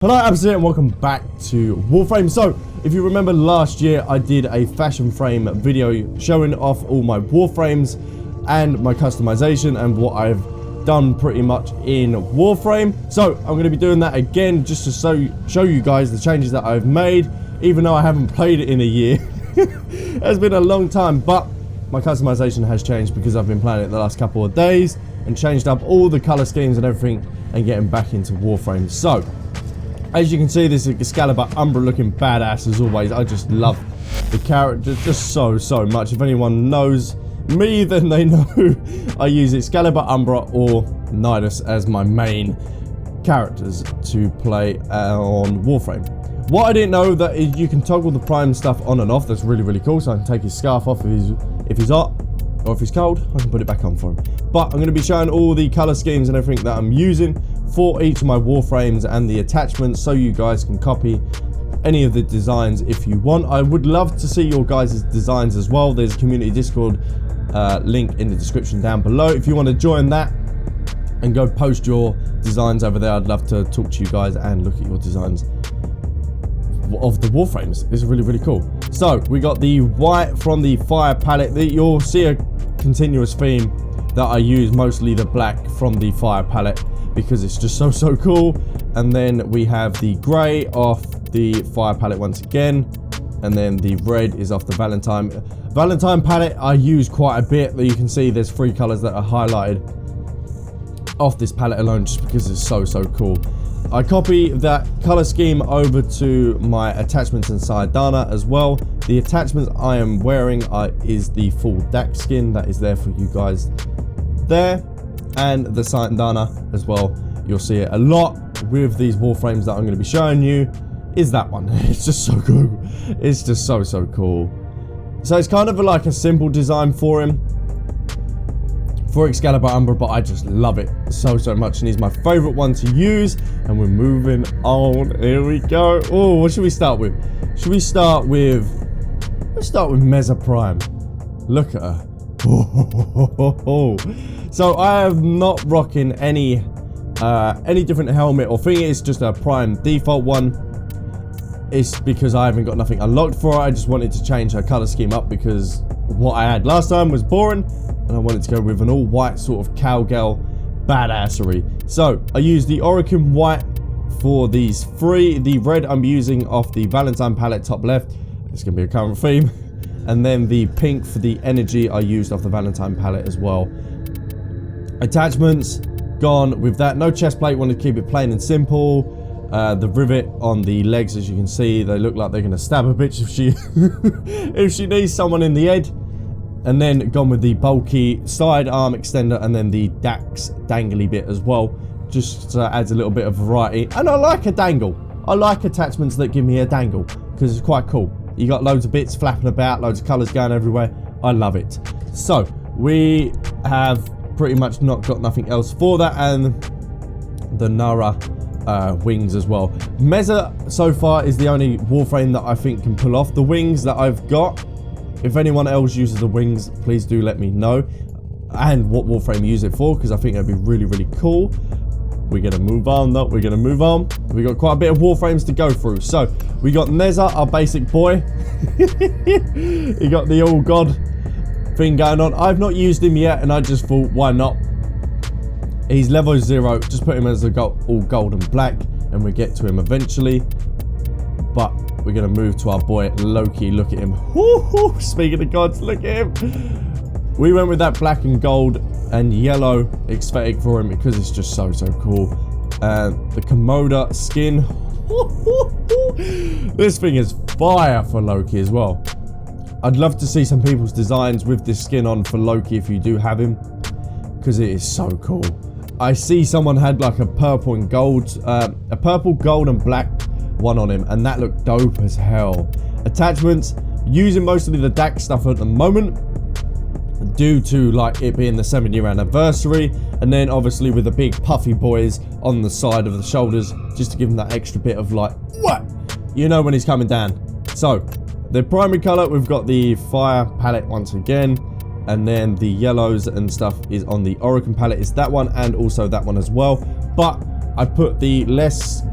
Hello, Albsterz, and welcome back to Warframe. So, if you remember last year, I did a fashion frame video showing off all my Warframes and my customization and what I've done pretty much in Warframe. So, I'm going to be doing that again just to show you guys the changes that I've made, even though I haven't played it in a year. It's been a long time, but my customization has changed because I've been playing it the last couple of days and changed up all the color schemes and everything and getting back into Warframe. So, as you can see, this is Excalibur Umbra looking badass as always. I just love the character just so much. If anyone knows me, then they know I use Excalibur Umbra or Inaros as my main characters to play on Warframe. What I didn't know that is you can toggle the prime stuff on and off. That's really cool. So I can take his scarf off if he's hot, or if he's cold, I can put it back on for him. But I'm going to be showing all the color schemes and everything that I'm using for each of my Warframes and the attachments, so you guys can copy any of the designs if you want. I would love to see your guys' designs as well. There's a community Discord link in the description down below. If you want to join that and go post your designs over there, I'd love to talk to you guys and look at your designs of the Warframes. It's really cool. So we got the white from the fire palette. You'll see a continuous theme that I use, mostly the black from the fire palette because it's just so cool. And then we have the grey off the fire palette once again, and then the red is off the Valentine palette. I use quite a bit. You can see there's 3 colors that are highlighted off this palette alone just because it's so cool. I copy that color scheme over to my attachments inside Dana as well. The attachments I am wearing is the full DAC skin that is there for you guys there, and the Sight and Dana as well. You'll see it a lot with these Warframes that I'm going to be showing you is that one. It's just so cool. It's just so cool. So it's kind of like a simple design for him, for Excalibur Umbra, but I just love it so much, and he's my favorite one to use. And we're moving on. Here we go. Oh, what should we start with? Should we start with, let's start with Meza Prime. Look at her. Oh. So I am not rocking any different helmet or thing. It's just a Prime default one. It's because I haven't got nothing unlocked for her. I just wanted to change her color scheme up because what I had last time was boring, and I wanted to go with an all white sort of cowgirl badassery. So I used the Oricum white for these 3. The red I'm using off the Valentine palette top left. It's going to be a current theme. And then the pink for the energy I used off the Valentine palette as well. Attachments, gone with that. No chest plate, wanted to keep it plain and simple. The rivet on the legs, as you can see, they look like they're going to stab a bitch if she if she needs someone in the head. And then gone with the bulky side arm extender, and then the Dax dangly bit as well, just adds a little bit of variety. And I like a dangle. I like attachments that give me a dangle because it's quite cool. You got loads of bits flapping about, loads of colors going everywhere. I love it. So we have pretty much not got nothing else for that, and the Nara wings as well. Meza so far is the only Warframe that I think can pull off the wings that I've got. If anyone else uses the wings, please do let me know, and what Warframe you use it for, because I think that'd be really cool. We're going to move on though. We're going to move on. We got quite a bit of Warframes to go through. So we got Neza, our basic boy. He got the all god thing going on. I've not used him yet, and I just thought, why not? He's level 0. Just put him as a all gold and black, and we'll get to him eventually. But we're going to move to our boy Loki. Look at him. Woo-hoo. Speaking of gods, look at him. We went with that black and gold and yellow aesthetic for him because it's just so cool. The Komoda skin. This thing is fire for Loki as well. I'd love to see some people's designs with this skin on for Loki if you do have him, because it is so cool. I see someone had like a purple and gold, a purple, gold and black one on him, and that looked dope as hell. Attachments, using mostly the DAC stuff at the moment due to like it being the 7-year anniversary, and then obviously with the big puffy boys on the side of the shoulders just to give him that extra bit of like, what, you know, when he's coming down. So the primary color, we've got the fire palette once again, and then the yellows and stuff is on the Oricum palette. It's that one and also that one as well, but I put the less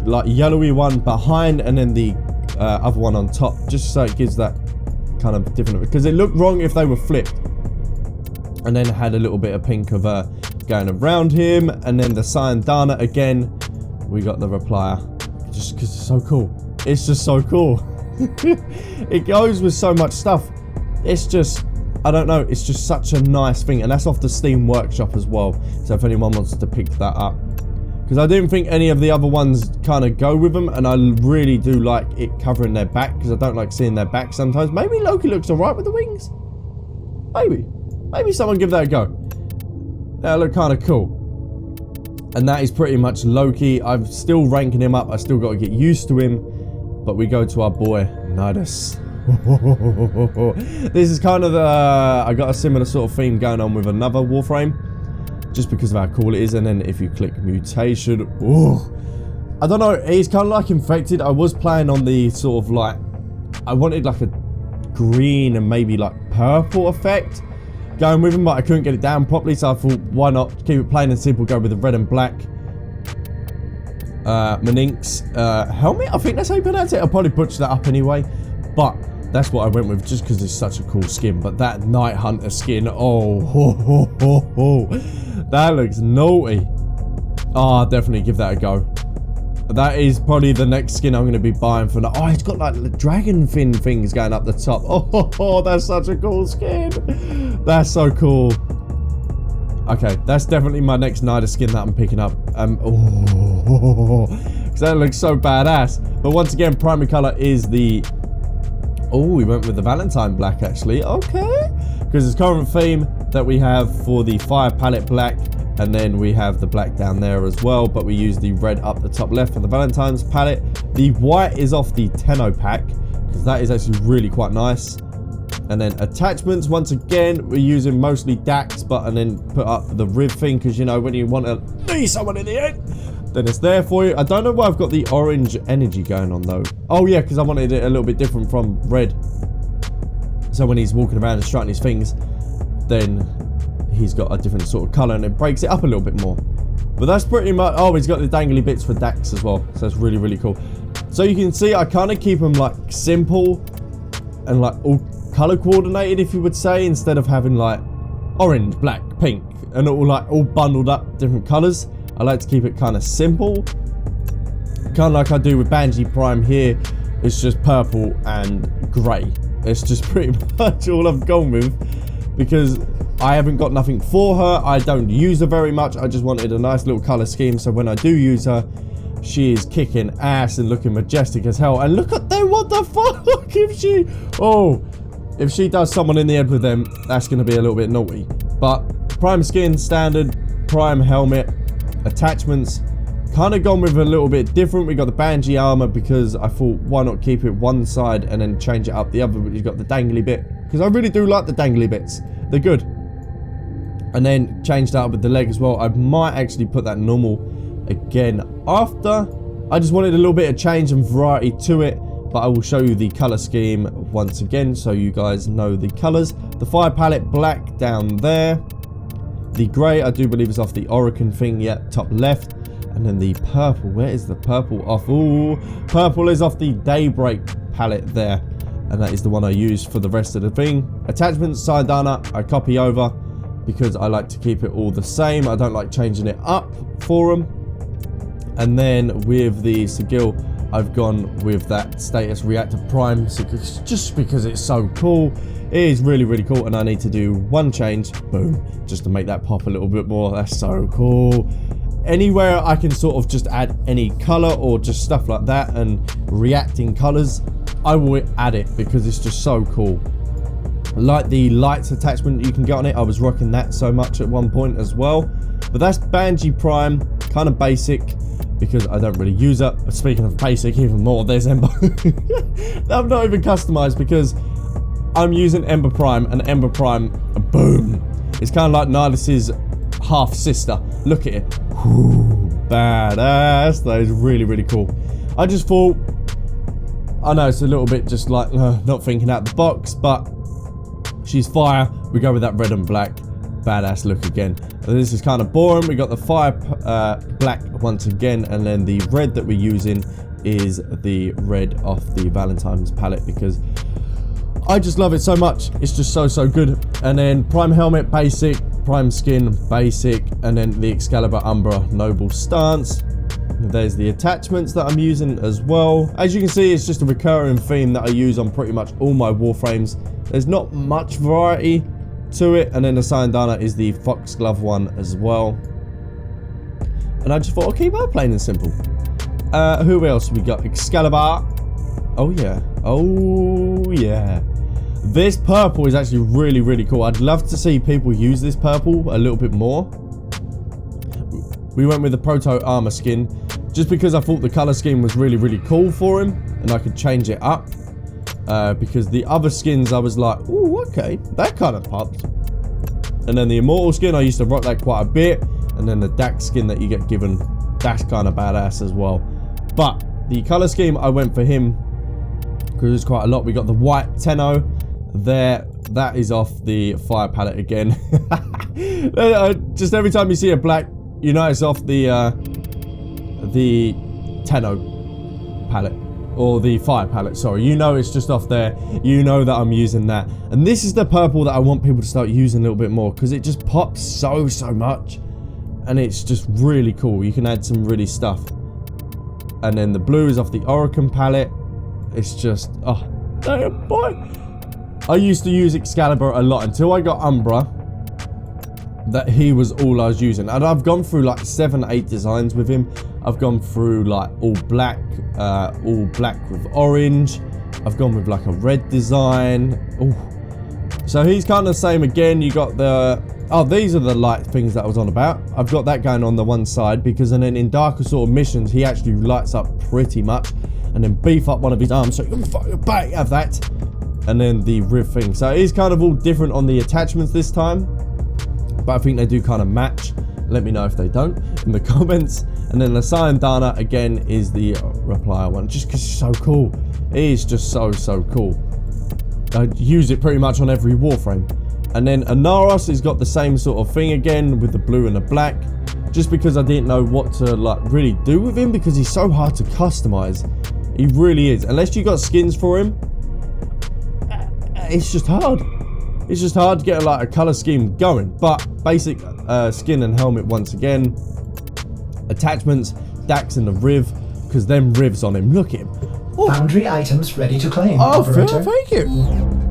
like yellowy one behind and then the other one on top, just so it gives that kind of different, because it looked wrong if they were flipped. And then had a little bit of pink of going around him, and then the Sayandana again. We got the replier, just because it's so cool. It's just so cool. It goes with so much stuff. It's just, I don't know, it's just such a nice thing, and that's off the Steam Workshop as well. So if anyone wants to pick that up, because I didn't think any of the other ones kind of go with them, and I really do like it covering their back, because I don't like seeing their back sometimes. Maybe Loki looks alright with the wings. Maybe someone give that a go. That look kind of cool. And that is pretty much Loki. I'm still ranking him up. I still got to get used to him. But we go to our boy, Inaros. This is kind of I got a similar sort of theme going on with another Warframe. Just because of how cool it is. And then if you click mutation. Ooh, I don't know. He's kind of like infected. I was playing on the sort of like, I wanted like a green and maybe like purple effect going with him, but I couldn't get it down properly, so I thought, why not keep it plain and simple, go with the red and black Menink's helmet. I think that's how you pronounce it. I'll probably butcher that up anyway, but that's what I went with just because it's such a cool skin. But that Night Hunter skin, oh, that looks naughty. Oh, I'll definitely give that a go. That is probably the next skin I'm going to be buying for. Oh, it's got like dragon fin things going up the top. Oh, that's such a cool skin. That's so cool. Okay, that's definitely my next Nida skin that I'm picking up. Because that looks so badass. But once again, primary color is the... Oh, we went with the Valentine black actually. Okay. Because it's current theme that we have for the fire palette black. And then we have the black down there as well, but we use the red up the top left for the Valentine's palette. The white is off the Tenno pack, because that is actually really quite nice. And then attachments, once again, we're using mostly Dax, but and then put up the rib thing, because you know, when you want to knee someone in the end, then it's there for you. I don't know why I've got the orange energy going on though. Oh yeah, because I wanted it a little bit different from red. So when he's walking around and strutting his things, then he's got a different sort of colour and it breaks it up a little bit more. But that's pretty much... Oh, he's got the dangly bits for Dax as well. So that's really, really cool. So you can see I kind of keep them like simple and like all colour coordinated, if you would say, instead of having like orange, black, pink and all bundled up different colours. I like to keep it kind of simple. Kind of like I do with Banshee Prime here. It's just purple and grey. It's just pretty much all I've gone with, because I haven't got nothing for her. I don't use her very much. I just wanted a nice little colour scheme, so when I do use her, she is kicking ass and looking majestic as hell. And look at them, what the fuck? If she does someone in the head with them, that's going to be a little bit naughty. But prime skin, standard, prime helmet, attachments, kind of gone with a little bit different. We got the Banshee armor because I thought, why not keep it one side and then change it up the other, but you've got the dangly bit, because I really do like the dangly bits. They're good. And then changed out with the leg as well. I might actually put that normal again after. I just wanted a little bit of change and variety to it, but I will show you the color scheme once again so you guys know the colors. The fire palette black down there. The grey, I do believe, is off the Oracle thing, yeah, top left. And then the purple, where is the purple off? Ooh, purple is off the Daybreak palette there. And that is the one I use for the rest of the thing. Attachments, Sayandana, I copy over, because I like to keep it all the same. I don't like changing it up for them. And then with the Sigil, I've gone with that Status Reactor Prime, just because it's so cool. It is really, really cool, and I need to do one change, boom, just to make that pop a little bit more. That's so cool. Anywhere I can sort of just add any color or just stuff like that and reacting colors, I will add it because it's just so cool. Like the lights attachment you can get on it, I was rocking that so much at one point as well. But that's Banshee Prime, kind of basic because I don't really use it. Speaking of basic, even more, there's Ember. I'm not even customized because I'm using Ember Prime, and Ember Prime, boom. It's kind of like Nidus's half sister. Look at it. Whew, badass. That is really, really cool. I just thought, I know it's a little bit just like not thinking out the box, but she's fire. We go with that red and black badass look again. And this is kind of boring. We got the fire black once again, and then the red that we're using is the red off the Valentine's palette because I just love it so much. It's just so good. And then prime helmet basic, prime skin basic, and then the Excalibur Umbra noble stance. There's the attachments that I'm using as well. As you can see, it's just a recurring theme that I use on pretty much all my Warframes. There's not much variety to it. And then the Sayandana is the Foxglove one as well. And I just thought I'll keep it plain and simple. Who else we got? Excalibur. Oh yeah. Oh yeah. This purple is actually really cool. I'd love to see people use this purple a little bit more. We went with the Proto Armor skin just because I thought the color scheme was really cool for him and I could change it up. Because the other skins I was like, ooh, okay, that kind of popped. And then the Immortal skin, I used to rock that quite a bit. And then the Dax skin that you get given, that's kind of badass as well. But the color scheme, I went for him because there's quite a lot. We got the white Tenno there. That is off the fire palette again. Just every time you see a black, you know it's off the Tenno palette. Or the fire palette, sorry. You know it's just off there. You know that I'm using that. And this is the purple that I want people to start using a little bit more because it just pops so much. And it's just really cool. You can add some really stuff. And then the blue is off the Oricon palette. It's just, oh, damn boy. I used to use Excalibur a lot until I got Umbra. That he was all I was using. And I've gone through like 7-8 designs with him. I've gone through like all black with orange. I've gone with like a red design. Ooh. So he's kind of the same again. You got the, oh, these are the light things that I was on about. I've got that going on the one side because and then in darker sort of missions, he actually lights up pretty much. And then beef up one of his arms. So you have that. And then the Riv thing. So it is kind of all different on the attachments this time. But I think they do kind of match. Let me know if they don't in the comments. And then the Sayandana again is the replier one, just because it's so cool. It is just so cool. I use it pretty much on every Warframe. And then Inaros has got the same sort of thing again with the blue and the black, just because I didn't know what to like really do with him because he's so hard to customize. He really is. Unless you got skins for him, it's just hard. It's just hard to get like a color scheme going. But basic skin and helmet once again. Attachments, Dax and the Riv, because them Rivs on him. Look at him. Ooh. Foundry items ready to claim. Oh, operator. thank you.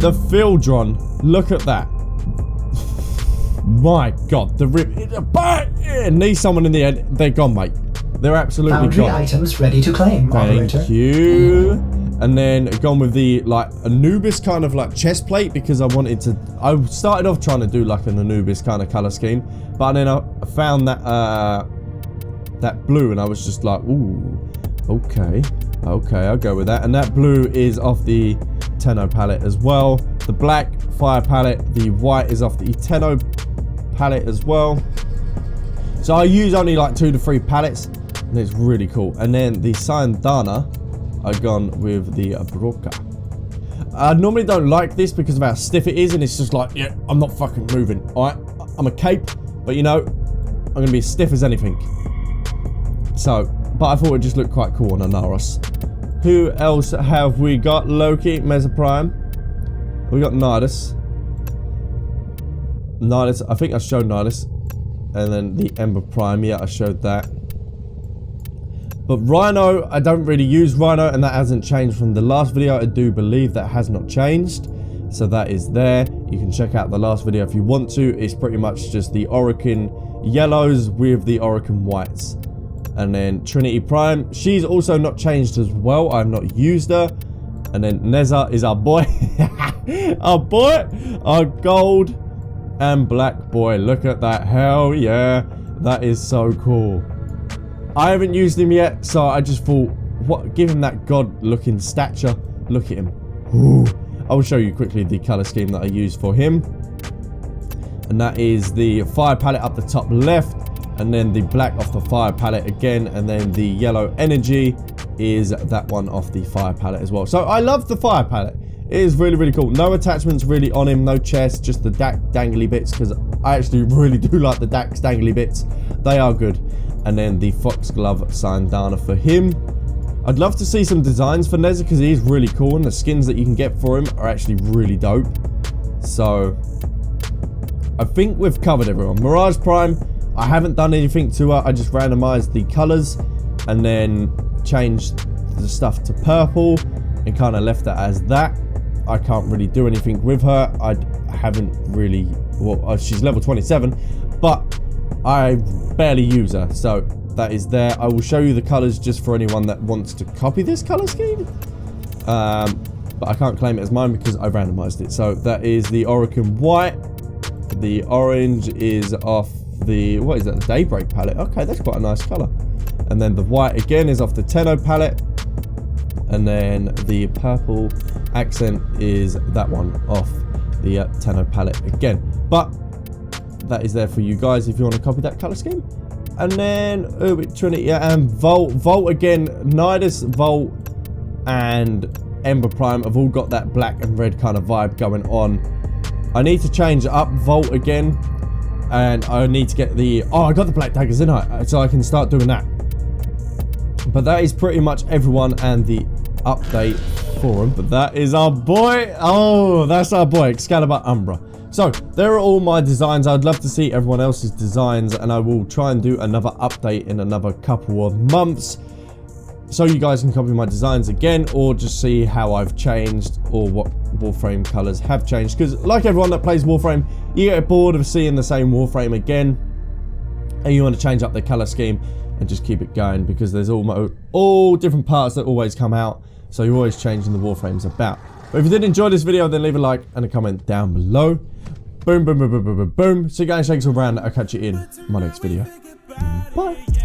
The Fieldron. Look at that. My God, the Riv. Need someone in the end. They're gone, mate. They're absolutely Foundry gone. items ready to claim. Operator. Thank you. And then gone with the like Anubis kind of like chest plate because I wanted to. I started off trying to do like an Anubis kind of color scheme, but then I found that that blue and I was just like, ooh, okay, I'll go with that. And that blue is off the Tenno palette as well. The black fire palette, the white is off the Tenno palette as well. So I use only like 2 to 3 palettes, and it's really cool. And then the Sayandana, I've gone with the Broca. I normally don't like this because of how stiff it is, and it's just like, yeah, I'm not fucking moving. Alright, I'm a cape, but you know, I'm gonna be as stiff as anything. So, but I thought it just looked quite cool on Inaros. Who else have we got? Loki, Mesoprime. We got Nidus. Nidus, I think I showed Nidus. And then the Ember Prime, yeah, I showed that. But Rhino, I don't really use Rhino, and that hasn't changed from the last video. I do believe that has not changed. So that is there. You can check out the last video if you want to. It's pretty much just the Oricon yellows with the Oricon whites. And then Trinity Prime, she's also not changed as well. I've not used her. And then Neza is our boy. Our boy. Our gold and black boy. Look at that. Hell yeah. That is so cool. I haven't used him yet, so I just thought, what? Give him that god-looking stature. Look at him. Ooh. I will show you quickly the color scheme that I used for him. And that is the fire palette up the top left. And then the black off the fire palette again. And then the yellow energy is that one off the fire palette as well. So I love the fire palette. It is really, really cool. No attachments really on him. No chest. Just the dangly bits because I actually really do like the Dax dangly bits. They are good. And then the Foxglove Sandana for him. I'd love to see some designs for Nezza because he is really cool, and the skins that you can get for him are actually really dope. So I think we've covered everyone. Mirage Prime, I haven't done anything to her. I just randomized the colors and then changed the stuff to purple and kind of left it as that. I can't really do anything with her. I haven't really, well, she's level 27, but I barely use her, so that is there. I will show you the colors just for anyone that wants to copy this color scheme, but I can't claim it as mine because I randomized it. So that is the Oricon White. The orange is off the, what is that, the Daybreak palette. Okay, that's quite a nice color. And then the white again is off the Tenno palette, and then the purple accent is that one off the Tenno palette again. But that is there for you guys if you want to copy that color scheme. And then Trinity and Volt again. Nidus, Volt, and Ember Prime have all got that black and red kind of vibe going on. I need to change up Volt again, and I need to get the, oh, I got the black daggers, didn't I? So I can start doing that. But that is pretty much everyone and the update for him. But that is our boy. Oh, that's our boy, Excalibur Umbra. So there are all my designs. I'd love to see everyone else's designs, and I will try and do another update in another couple of months, so you guys can copy my designs again, or just see how I've changed or what Warframe colors have changed. Because like everyone that plays Warframe, you get bored of seeing the same Warframe again, and you want to change up the color scheme and just keep it going, because there's all different parts that always come out, so you're always changing the Warframes about. But if you did enjoy this video, then leave a like and a comment down below. Boom, boom, boom, boom, boom, boom, boom. So guys, thanks all around. I'll catch you in my next video. Bye.